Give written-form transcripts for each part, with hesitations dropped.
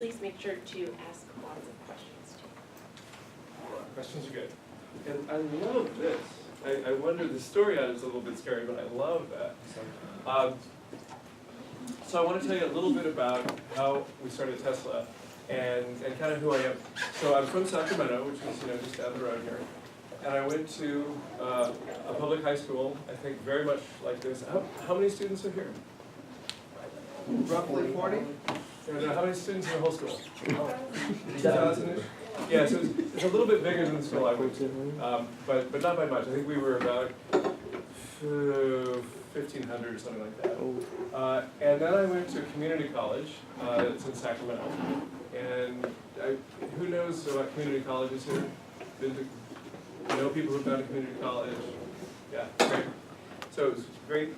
Please make sure to ask lots of questions too. Questions are good. And I love this. I wonder, the story on it is a little bit scary, but I love that. So I want to tell you a little bit about how we started Tesla and kind of who I am. So I'm from Sacramento, which is just down the road here. And I went to a public high school, I think very much like this. How many students are here? Roughly 40? How many students in the whole school? 2,000-ish? Yeah, so it's a little bit bigger than the school I went to, but not by much. I think we were about 1,500 or something like that. And then I went to community college. It's in Sacramento. And who knows about community colleges here? Been to, know people who've gone to community college? Yeah, great. So it was great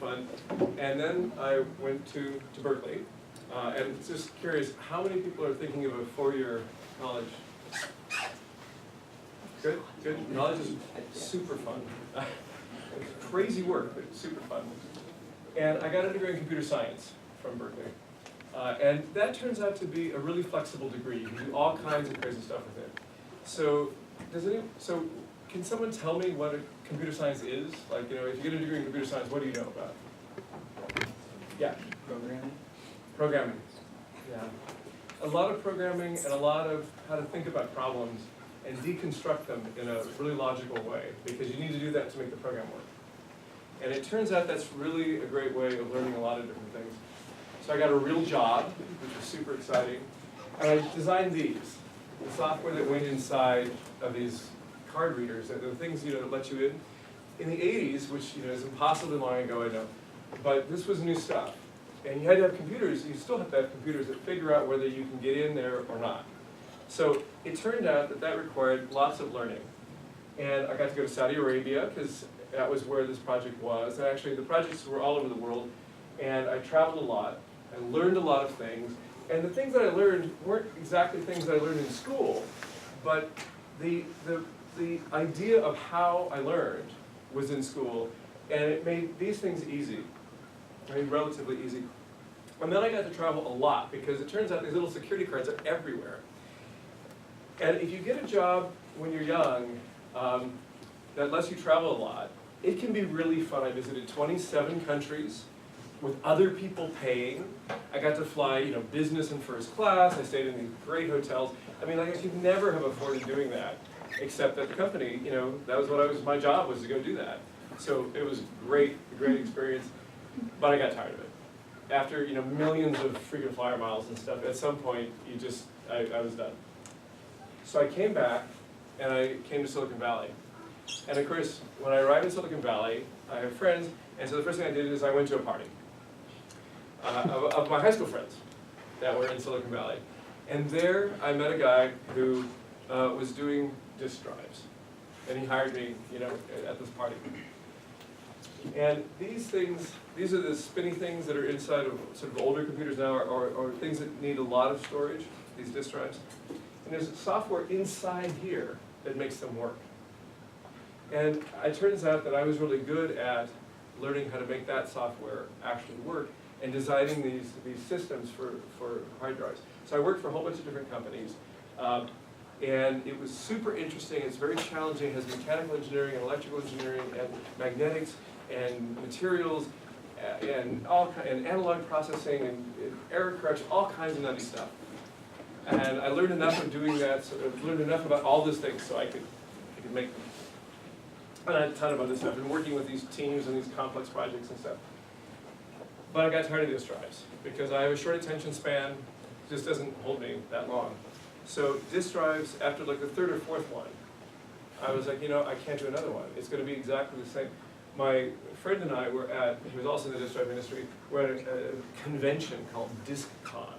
fun. And then I went to Berkeley. And just curious, how many people are thinking of a 4-year college? Good. College is super fun. Crazy work, but super fun. And I got a degree in computer science from Berkeley. And that turns out to be a really flexible degree. You can do all kinds of crazy stuff with it. So, can someone tell me what a computer science is? Like, if you get a degree in computer science, what do you know about? Yeah. Programming, yeah. A lot of programming and a lot of how to think about problems and deconstruct them in a really logical way, because you need to do that to make the program work. And it turns out that's really a great way of learning a lot of different things. So I got a real job, which was super exciting, and I designed these, the software that went inside of these card readers, the things that let you in. In the 80s, which is impossibly long ago, I know, but this was new stuff. And you had to have computers, you still have to have computers that figure out whether you can get in there or not. So it turned out that required lots of learning. And I got to go to Saudi Arabia, because that was where this project was. And actually, the projects were all over the world. And I traveled a lot. I learned a lot of things. And the things that I learned weren't exactly things that I learned in school. But the idea of how I learned was in school. And it made these things easy. I mean, relatively easy. And then I got to travel a lot, because it turns out these little security cards are everywhere. And if you get a job when you're young that lets you travel a lot, it can be really fun. I visited 27 countries with other people paying. I got to fly, business and first class. I stayed in these great hotels. I mean, I could never have afforded doing that, except that the company, that was my job was to go do that. So it was a great experience. But I got tired of it. After millions of freaking flyer miles and stuff, at some point I was done. So I came back and I came to Silicon Valley. And of course, when I arrived in Silicon Valley, I have friends, and so the first thing I did is I went to a party of my high school friends that were in Silicon Valley. And there I met a guy who was doing disk drives. And he hired me, at this party. And these are the spinny things that are inside of sort of older computers now, or things that need a lot of storage, these disk drives. And there's software inside here that makes them work. And it turns out that I was really good at learning how to make that software actually work and designing these systems for hard drives. So I worked for a whole bunch of different companies. And it was super interesting. It's very challenging. It has mechanical engineering and electrical engineering and magnetics and materials and analog processing and error correction, all kinds of nutty stuff. And I learned enough of doing that, so I learned enough about all these things so I could make them. And I had a ton of other stuff, and working with these teams and these complex projects and stuff. But I got tired of disk drives because I have a short attention span. It just doesn't hold me that long. So disk drives, after like the third or fourth one, I was like, I can't do another one. It's going to be exactly the same. My friend and I were he was also in the disk drive industry, we're at a convention called DiskCon,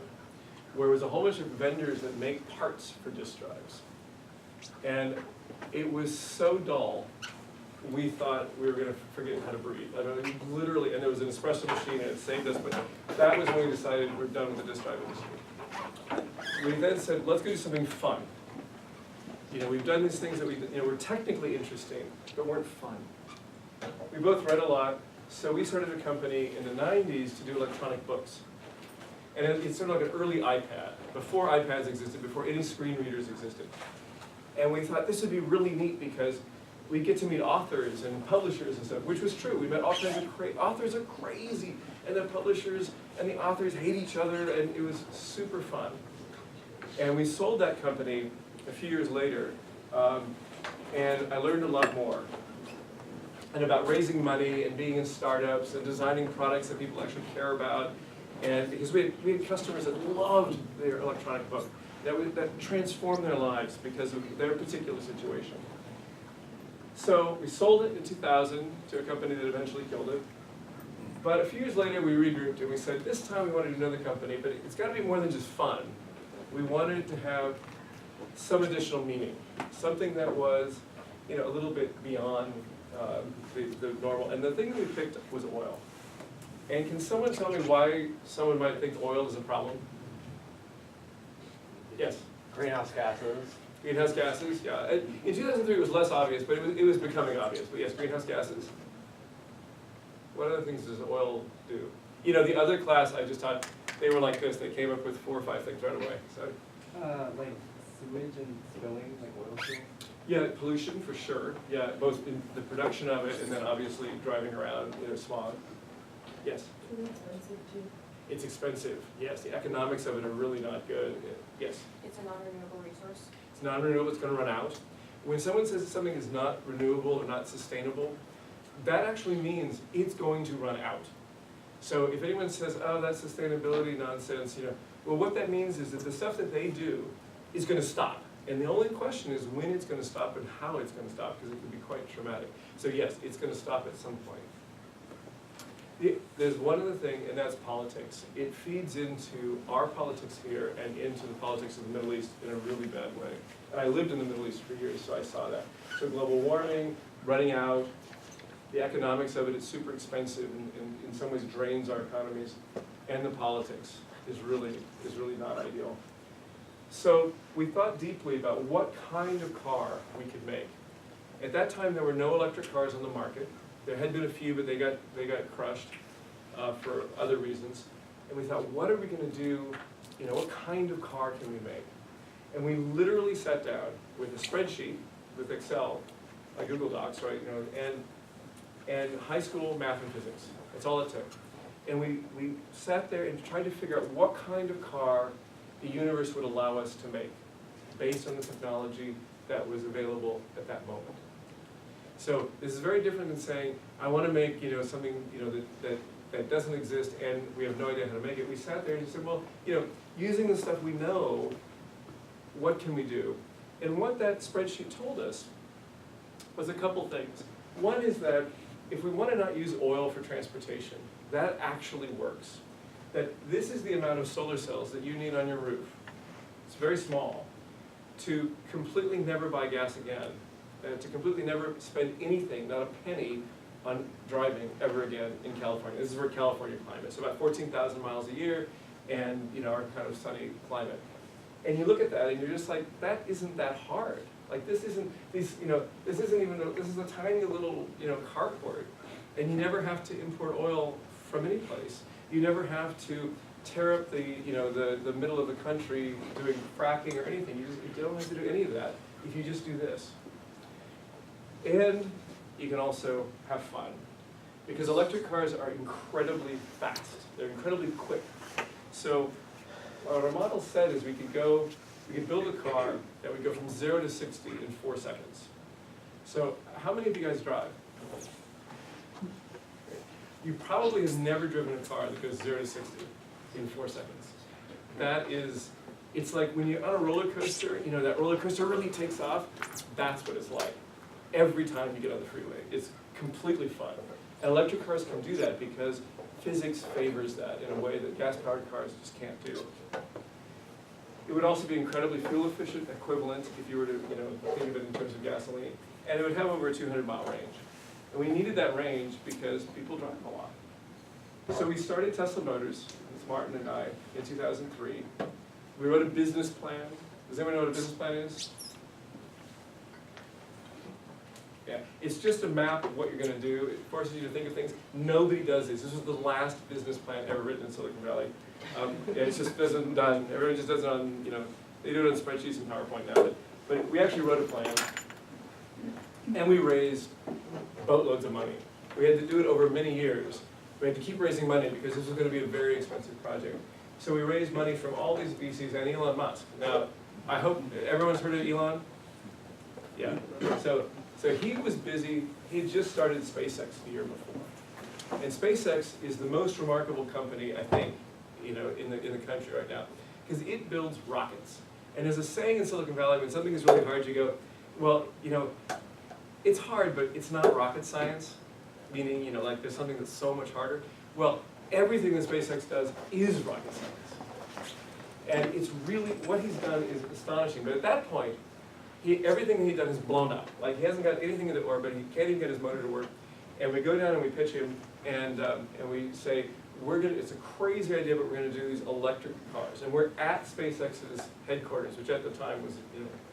where there was a whole bunch of vendors that make parts for disk drives. And it was so dull, we thought we were going to forget how to breathe. I mean, literally, and there was an espresso machine and it saved us, but that was when we decided we're done with the disk drive industry. We then said, let's go do something fun. We've done these things that were technically interesting, but weren't fun. We both read a lot, so we started a company in the 90s to do electronic books. And it's sort of like an early iPad, before iPads existed, before any screen readers existed. And we thought this would be really neat because we get to meet authors and publishers and stuff, which was true. We met all kinds of authors are crazy, and the publishers and the authors hate each other, and it was super fun. And we sold that company a few years later, and I learned a lot more. And about raising money and being in startups and designing products that people actually care about. And because we had customers that loved their electronic book, that transformed their lives because of their particular situation. So we sold it in 2000 to a company that eventually killed it. But a few years later, we regrouped and we said, this time we want to do another company, but it's got to be more than just fun. We wanted to have some additional meaning, something that was, a little bit beyond the normal. And the thing that we picked was oil. And can someone tell me why someone might think oil is a problem? Yes? Greenhouse gases. Greenhouse gases, yeah. In 2003 it was less obvious, but it was becoming obvious. But yes, greenhouse gases. What other things does oil do? The other class I just taught, they were like this. They came up with 4 or 5 things right away. So. Like sewage and spilling, like oil spill? Yeah, pollution for sure. Yeah, both in the production of it and then obviously driving around, smog. Yes? Is it expensive too? It's expensive, yes. The economics of it are really not good. Yes? It's a non-renewable resource. It's non-renewable, it's going to run out. When someone says that something is not renewable or not sustainable, that actually means it's going to run out. So if anyone says, oh, that's sustainability nonsense, well, what that means is that the stuff that they do is going to stop. And the only question is when it's going to stop and how it's going to stop, because it can be quite traumatic. So yes, it's going to stop at some point. There's one other thing, and that's politics. It feeds into our politics here and into the politics of the Middle East in a really bad way. And I lived in the Middle East for years, so I saw that. So global warming, running out, the economics of it is super expensive and in some ways drains our economies. And the politics is really not ideal. So we thought deeply about what kind of car we could make. At that time, there were no electric cars on the market. There had been a few, but they got crushed for other reasons. And we thought, what are we going to do? What kind of car can we make? And we literally sat down with a spreadsheet with Excel, like Google Docs, right? And high school math and physics. That's all it took. And we sat there and tried to figure out what kind of car the universe would allow us to make based on the technology that was available at that moment. So this is very different than saying, I want to make something that doesn't exist and we have no idea how to make it. We sat there and said, well, using the stuff we know, what can we do? And what that spreadsheet told us was a couple things. One is that if we want to not use oil for transportation, that actually works. That this is the amount of solar cells that you need on your roof. It's very small. To completely never buy gas again. To completely never spend anything, not a penny, on driving ever again in California. This is for California climate. So about 14,000 miles a year and our kind of sunny climate. And you look at that and you're just like, that isn't that hard. Like this isn't this is a tiny little carport. And you never have to import oil from any place. You never have to tear up the middle of the country doing fracking or anything. You don't have to do any of that if you just do this. And you can also have fun. Because electric cars are incredibly fast. They're incredibly quick. So what our model said is we could build a car that would go from 0 to 60 in 4 seconds. So how many of you guys drive? You probably have never driven a car that goes 0 to 60 in 4 seconds. It's like when you're on a roller coaster, that roller coaster really takes off. That's what it's like. Every time you get on the freeway. It's completely fun. And electric cars can do that because physics favors that in a way that gas-powered cars just can't do. It would also be incredibly fuel-efficient equivalent if you were to think of it in terms of gasoline. And it would have over a 200-mile range. And we needed that range because people drive a lot. So we started Tesla Motors, with Martin and I, in 2003. We wrote a business plan. Does anyone know what a business plan is? Yeah, it's just a map of what you're gonna do. It forces you to think of things. Nobody does this. This was the last business plan ever written in Silicon Valley. It just isn't done. Everyone just does it on, they do it on spreadsheets and PowerPoint now. But we actually wrote a plan, and we raised boatloads of money. We had to do it over many years. We had to keep raising money because this was gonna be a very expensive project. So we raised money from all these VCs and Elon Musk. Now, I hope everyone's heard of Elon? Yeah. So he was busy. He had just started SpaceX the year before, and SpaceX is the most remarkable company, I think, in the country right now, because it builds rockets. And there's a saying in Silicon Valley, when something is really hard, you go, well, it's hard, but it's not rocket science. Meaning, like there's something that's so much harder. Well, everything that SpaceX does is rocket science. And it's really, what he's done is astonishing. But at that point, everything he'd done is blown up. Like, he hasn't got anything into orbit, he can't even get his motor to work. And we go down and we pitch him, and we say, it's a crazy idea, but we're gonna do these electric cars. And we're at SpaceX's headquarters, which at the time was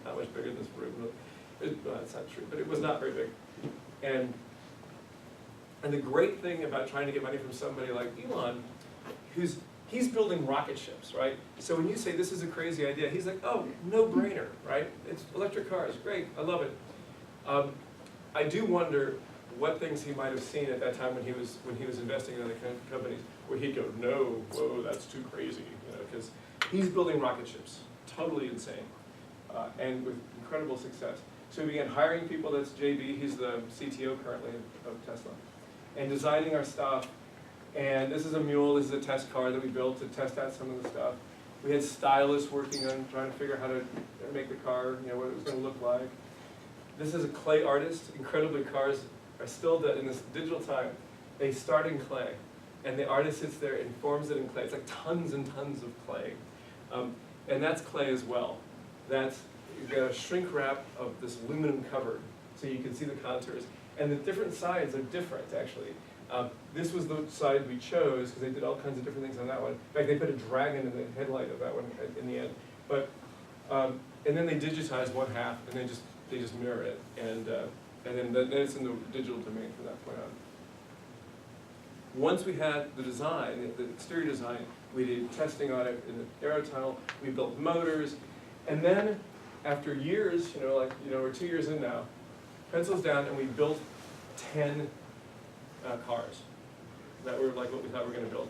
not much bigger than this room. Well, that's not true, but it was not very big. And the great thing about trying to get money from somebody like Elon, he's building rocket ships, right? So when you say this is a crazy idea, he's like, oh, no brainer, right? It's electric cars, great, I love it. I do wonder what things he might have seen at that time when he was investing in other companies, where he'd go, no, whoa, that's too crazy, because he's building rocket ships, totally insane, and with incredible success. So we began hiring people. That's JB, he's the CTO currently of Tesla, and designing our stuff. And this is a mule, this is a test car that we built to test out some of the stuff. We had stylists working on trying to figure out how to make the car, what it was going to look like. This is a clay artist. Incredibly, cars are still, in this digital time, they start in clay. And the artist sits there and forms it in clay. It's like tons and tons of clay. And that's clay as well. You've got a shrink wrap of this aluminum cover, so you can see the contours. And the different sides are different, actually. This was the side we chose, because they did all kinds of different things on that one. In fact, they put a dragon in the headlight of that one in the end. But, and then they digitized one half, and they just mirror it. And then it's in the digital domain from that point on. Once we had the design, the exterior design, we did testing on it in the aerotunnel, we built motors, and then after years, we're 2 years in now, pencils down, and we built 10 cars that were like what we thought we were going to build.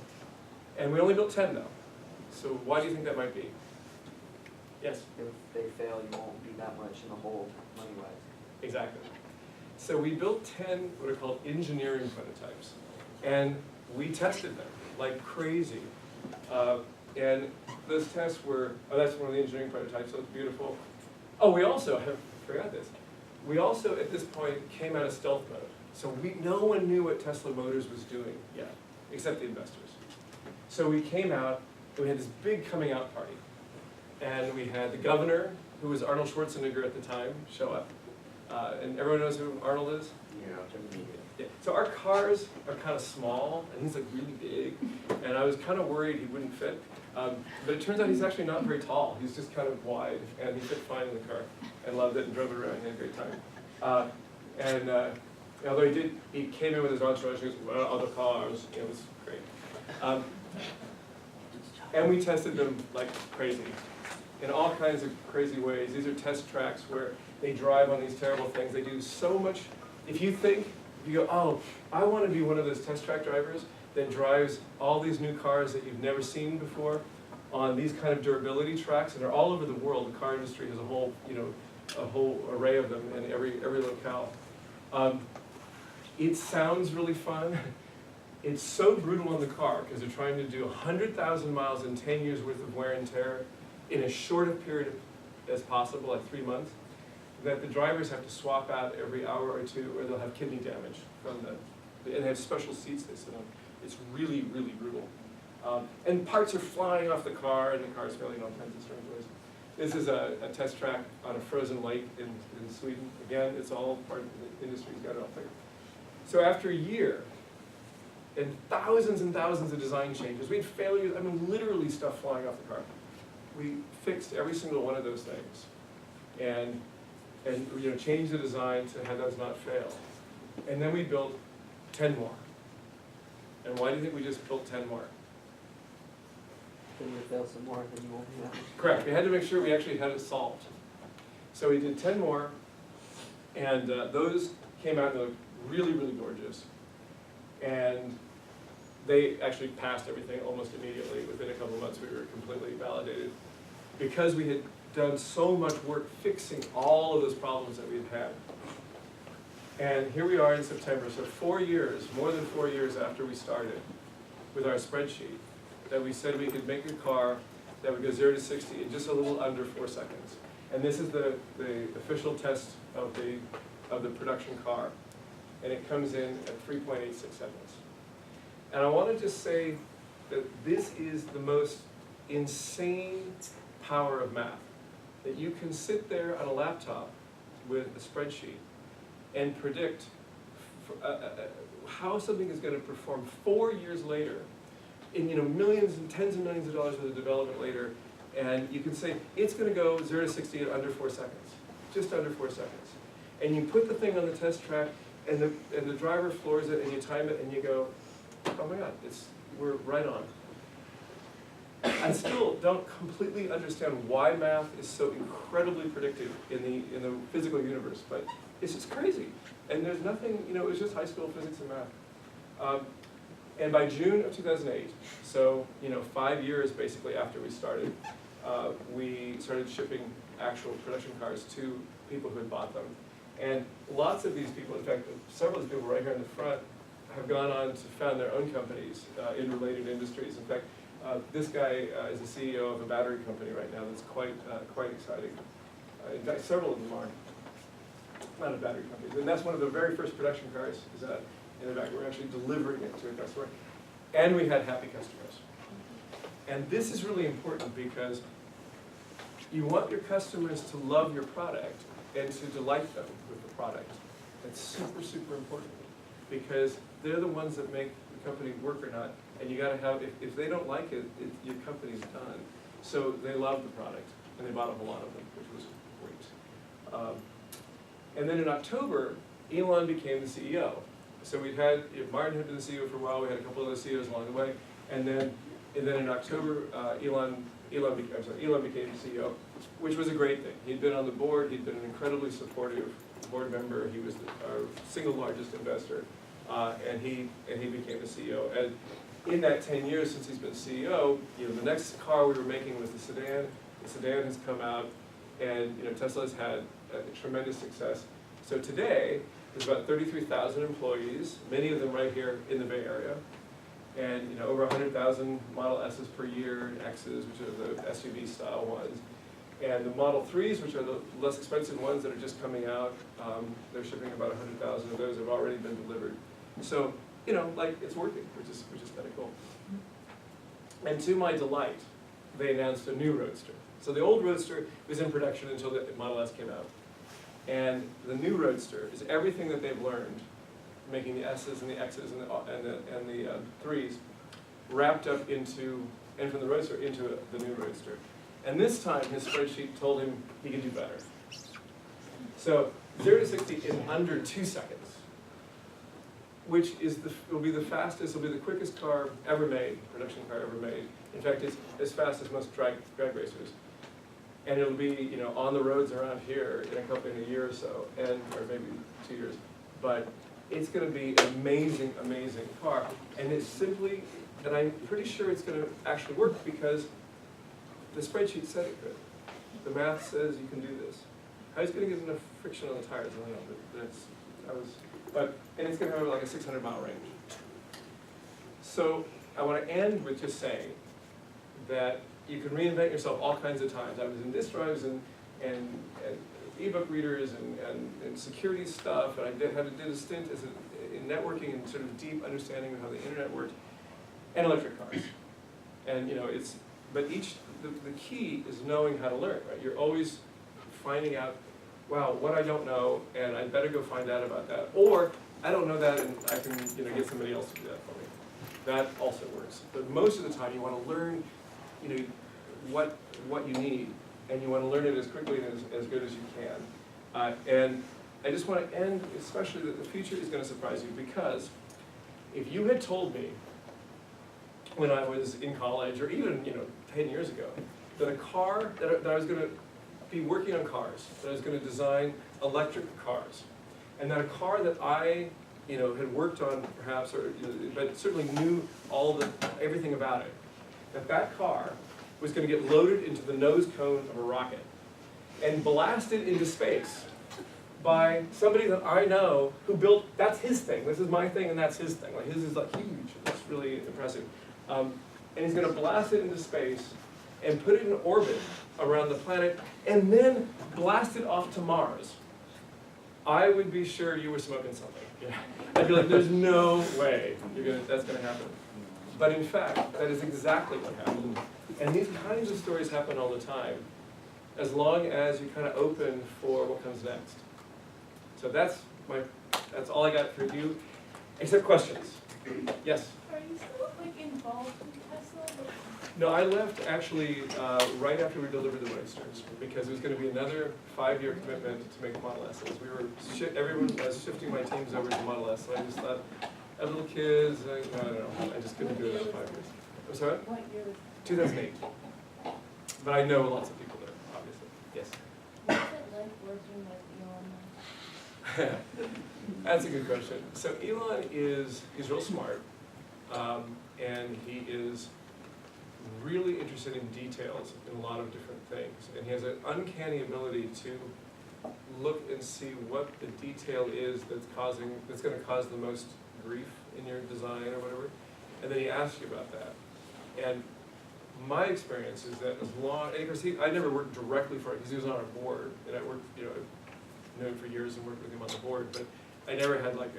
And we only built 10 though. So why do you think that might be? Yes? If they fail, you won't be that much in the hole money-wise. Exactly. So we built 10 what are called engineering prototypes. And we tested them like crazy. And those tests were, that's one of the engineering prototypes, so it's beautiful. Oh, we also, I forgot this, we also at this point came out of stealth mode. So no one knew what Tesla Motors was doing yet, except the investors. So we came out, and we had this big coming out party. And we had the governor, who was Arnold Schwarzenegger at the time, show up. And everyone knows who Arnold is? Yeah. So our cars are kind of small, and he's like really big. And I was kind of worried he wouldn't fit. But it turns out he's actually not very tall. He's just kind of wide, and he fit fine in the car. And loved it and drove it around. He had a great time. Although he came in with his entourage, he goes, well, other cars, it was great. And we tested them like crazy, in all kinds of crazy ways. These are test tracks where they drive on these terrible things. They do so much. If you go, oh, I want to be one of those test track drivers that drives all these new cars that you've never seen before on these kind of durability tracks, and they're all over the world. The car industry has a whole array of them in every locale. It sounds really fun. It's so brutal on the car because they're trying to do 100,000 miles in 10 years worth of wear and tear in as short a period as possible, like 3 months, that the drivers have to swap out every hour or two, or they'll have kidney damage from and they have special seats they sit on. It's really, really brutal. And parts are flying off the car, and the car is failing in all kinds of strange ways. This is a test track on a frozen lake in Sweden. Again, it's all part of the industry's got it all figured. So after a year, and thousands of design changes, we had failures, literally stuff flying off the car. We fixed every single one of those things. And and change the design to have those not fail. And then we built 10 more. And why do you think we just built 10 more? Then you fail some more, then you won't be that much. Correct, we had to make sure we actually had it solved. So we did 10 more, and those came out and they looked really, really gorgeous. And they actually passed everything almost immediately. Within a couple of months, we were completely validated. Because we had done so much work fixing all of those problems that we'd had. And here we are in September, so 4 years, more than 4 years after we started with our spreadsheet, that we said we could make a car that would go 0 to 60 in just a little under 4 seconds. And this is the official test of the production car. And it comes in at 3.86 seconds. And I want to just say that this is the most insane power of math. That you can sit there on a laptop with a spreadsheet and predict how something is going to perform 4 years later, in millions and tens of millions of dollars worth of development later, and you can say it's going to go 0 to 60 in under 4 seconds, just under 4 seconds. And you put the thing on the test track, and the driver floors it, and you time it, and you go, oh my God, we're right on. I still don't completely understand why math is so incredibly predictive in the physical universe, but it's just crazy. And there's nothing, it was just high school physics and math. And by June of 2008, so 5 years basically after we started, we started shipping actual production cars to people who had bought them. And lots of these people, in fact, several of these people right here in the front, have gone on to found their own companies in related industries. In fact, this guy is the CEO of a battery company right now that's quite exciting. In fact, several of them are. Not a battery company. And that's one of the very first production cars is in the back. We're actually delivering it to a customer. And we had happy customers. And this is really important because you want your customers to love your product and to delight them with the product. That's super, super important because they're the ones that make the company work or not. And you gotta have, if they don't like it, your company's done. So they love the product, and they bought a whole lot of them, which was great. And then in October, Elon became the CEO. So we'd had, Martin had been the CEO for a while, we had a couple other CEOs along the way, and then in October, Elon became the CEO, which was a great thing. He'd been on the board, he'd been an incredibly supportive board member, he was our single largest investor, and he became the CEO. And in that 10 years since he's been CEO, the next car we were making was the sedan. The sedan has come out, and Tesla has had a tremendous success. So today, there's about 33,000 employees, many of them right here in the Bay Area, and over 100,000 Model S's per year, and X's, which are the SUV style ones. And the Model 3s, which are the less expensive ones that are just coming out, they're shipping about 100,000 of those have already been delivered. So, it's working, which is kind of cool. And to my delight, they announced a new Roadster. So the old Roadster was in production until the Model S came out. And the new Roadster is everything that they've learned, making the S's and the X's and the 3s, wrapped up into, and from the Roadster into the new Roadster. And this time, his spreadsheet told him he could do better. So 0 to 60 in under 2 seconds, which will be the fastest, will be the quickest car ever made, production car ever made. In fact, it's as fast as most drag racers. And it'll be, on the roads around here in a year or so, or maybe 2 years. But it's going to be an amazing, amazing car. And it's simply, and I'm pretty sure it's going to actually work because the spreadsheet said it could. The math says you can do this. How is it going to get enough friction on the tires? I don't know, and it's going to have like a 600-mile range. So I want to end with just saying that you can reinvent yourself all kinds of times. I was in disk drives and ebook readers and security stuff, and I did a stint in networking and sort of deep understanding of how the internet worked, and electric cars. And but the key is knowing how to learn, right? You're always finding out, wow, what I don't know, and I'd better go find out about that. Or, I don't know that, and I can get somebody else to do that for me. That also works. But most of the time, you want to learn what you need, and you want to learn it as quickly and as good as you can. And I just want to end, especially that the future is going to surprise you, because if you had told me when I was in college, or even 10 years ago, that a car, that I was going to be working on cars, that I was going to design electric cars, and that a car that I had worked on perhaps, or but certainly knew everything about it, that car was going to get loaded into the nose cone of a rocket and blasted into space by somebody that I know who built, that's his thing, this is my thing and that's his thing. Like his is like huge, it's really impressive. And he's going to blast it into space and put it in orbit around the planet and then blast it off to Mars. I would be sure you were smoking something. Yeah. I'd be like, there's no way that's going to happen. But in fact, that is exactly what happened. And these kinds of stories happen all the time, as long as you kind of open for what comes next. So that's all I got for you, except questions. Yes? Are you still involved in Tesla? No, I left actually right after we delivered the Roadsters, because it was going to be another 5-year commitment to make Model S's. Everyone was shifting my teams over to Model S, so I just thought, I have little kids, I don't know, I just couldn't do it in 5 years. I'm sorry? What year was 2008. But I know lots of people there, obviously. Yes? What's it like working with Elon? That's a good question. So Elon he's real smart, and he is really interested in details in a lot of different things. And he has an uncanny ability to look and see what the detail is that's going to cause the most grief in your design or whatever. And then he asks you about that. And my experience is that and of course I never worked directly for him because he was on our board, and I worked, I've known him for years and worked with him on the board, but I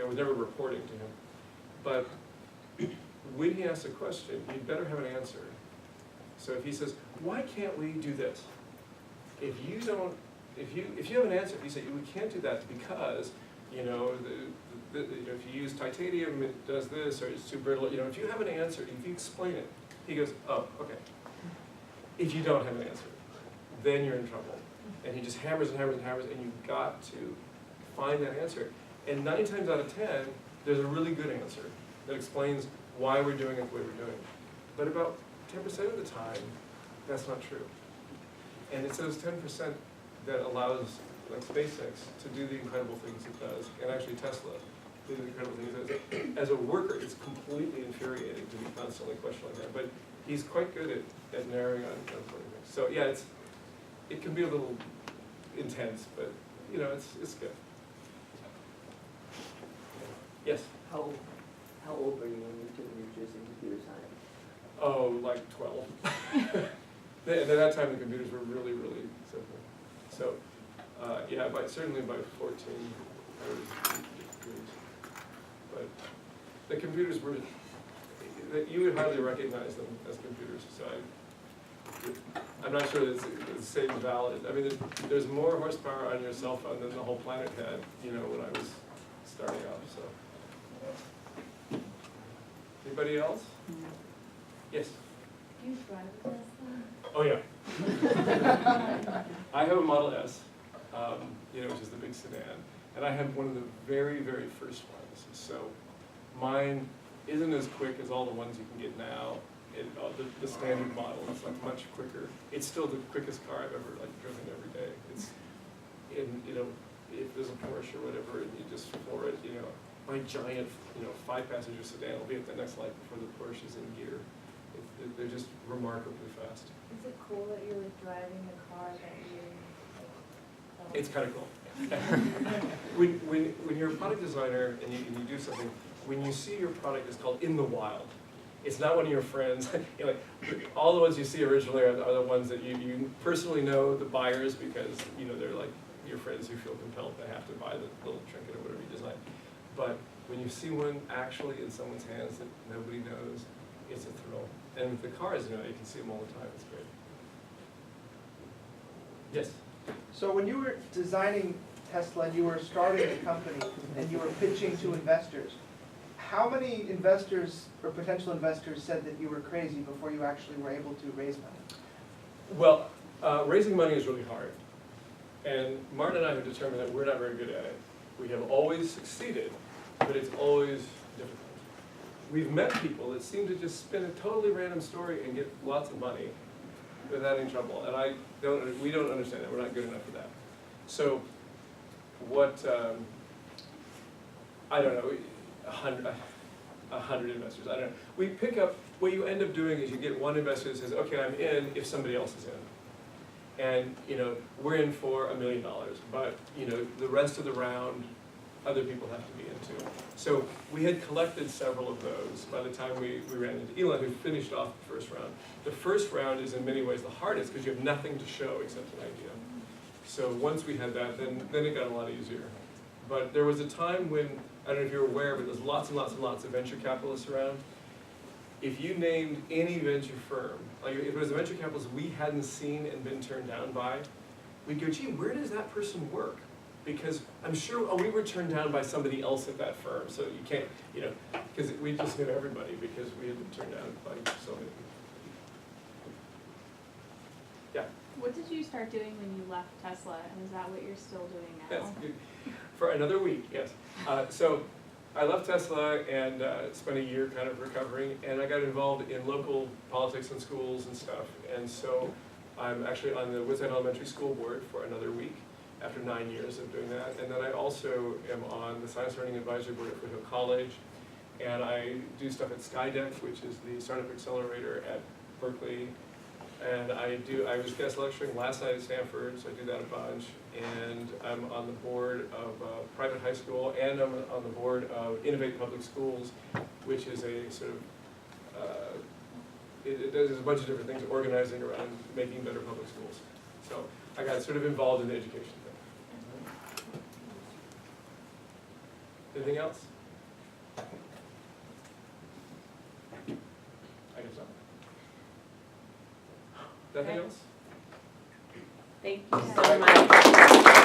was never reporting to him. But when he asks a question, you'd better have an answer. So if he says, why can't we do this? If you have an answer, if you say, we can't do that because, if you use titanium, it does this, or it's too brittle, if you have an answer, if you explain it, he goes, oh, okay. If you don't have an answer, then you're in trouble. And he just hammers and hammers and hammers, and you've got to find that answer. And 9 times out of 10, there's a really good answer that explains why we're doing it the way we're doing it. But about 10% of the time, that's not true. And it's those 10% that allows, like SpaceX, to do the incredible things it does, and actually Tesla, do the incredible things it does. As a worker, it's completely infuriating to be constantly questioned like that, but he's quite good at narrowing on important things. So yeah, it can be a little intense, but it's good. Yes? How old were you when you took an interest in computer science? Oh, like 12. At that time, the computers were really, really simple. So, yeah, certainly by 14, I was computers. But the computers you would hardly recognize them as computers. So I'm not sure it's the same valid. I mean, there's more horsepower on your cell phone than the whole planet had, when I was starting off. So, anybody else? Yes. Do you drive a Tesla? Oh yeah. I have a Model S, which is the big sedan, and I have one of the very, very first ones. So mine isn't as quick as all the ones you can get now. The standard model is like much quicker. It's still the quickest car I've ever driven every day. It's if there's a Porsche or whatever, and you just floor it, my giant 5-passenger sedan will be at the next light before the Porsche is in gear. They're just remarkably fast. Is it cool that you're driving a car that you're... It's kind of cool. when you're a product designer and you do something, when you see your product is called in the wild, it's not one of your friends. All the ones you see originally are the ones that you personally know, the buyers, because they're like your friends who feel compelled to have to buy the little trinket or whatever you design. But when you see one actually in someone's hands that nobody knows, it's a thrill. And with the cars, you can see them all the time. It's great. Yes? So when you were designing Tesla and you were starting the company and you were pitching to investors, how many investors or potential investors said that you were crazy before you actually were able to raise money? Well, raising money is really hard. And Martin and I have determined that we're not very good at it. We have always succeeded, but it's always difficult. We've met people that seem to just spin a totally random story and get lots of money without any trouble. And we don't understand that. We're not good enough for that. So what, I don't know, 100 investors, I don't know. We pick up, what you end up doing is you get one investor that says, okay, I'm in if somebody else is in. And, we're in for $1 million, but, the rest of the round, other people have to be in too. So we had collected several of those by the time we ran into Elon, who finished off the first round. The first round is in many ways the hardest because you have nothing to show except an idea. So once we had that, then it got a lot easier. But there was a time when, I don't know if you're aware, but there's lots and lots and lots of venture capitalists around. If you named any venture firm, like if it was a venture capitalist we hadn't seen and been turned down by, we'd go, gee, where does that person work? Because I'm sure, we were turned down by somebody else at that firm, so you can't, because we just knew everybody because we had been turned down by so many people. Yeah? What did you start doing when you left Tesla, and is that what you're still doing now? That's good. For another week, yes. So I left Tesla and spent a year kind of recovering, and I got involved in local politics and schools and stuff. And so I'm actually on the Woodside Elementary School Board for another week after 9 years of doing that. And then I also am on the Science Learning Advisory Board at Foothill College, and I do stuff at Skydeck, which is the startup accelerator at Berkeley. And I was guest lecturing last night at Stanford, so I do that a bunch. And I'm on the board of a private high school, and I'm on the board of Innovate Public Schools, which is a sort of, it does a bunch of different things organizing around making better public schools. So I got sort of involved in the education thing. Anything else? I guess not. Nothing else? Thank you so much.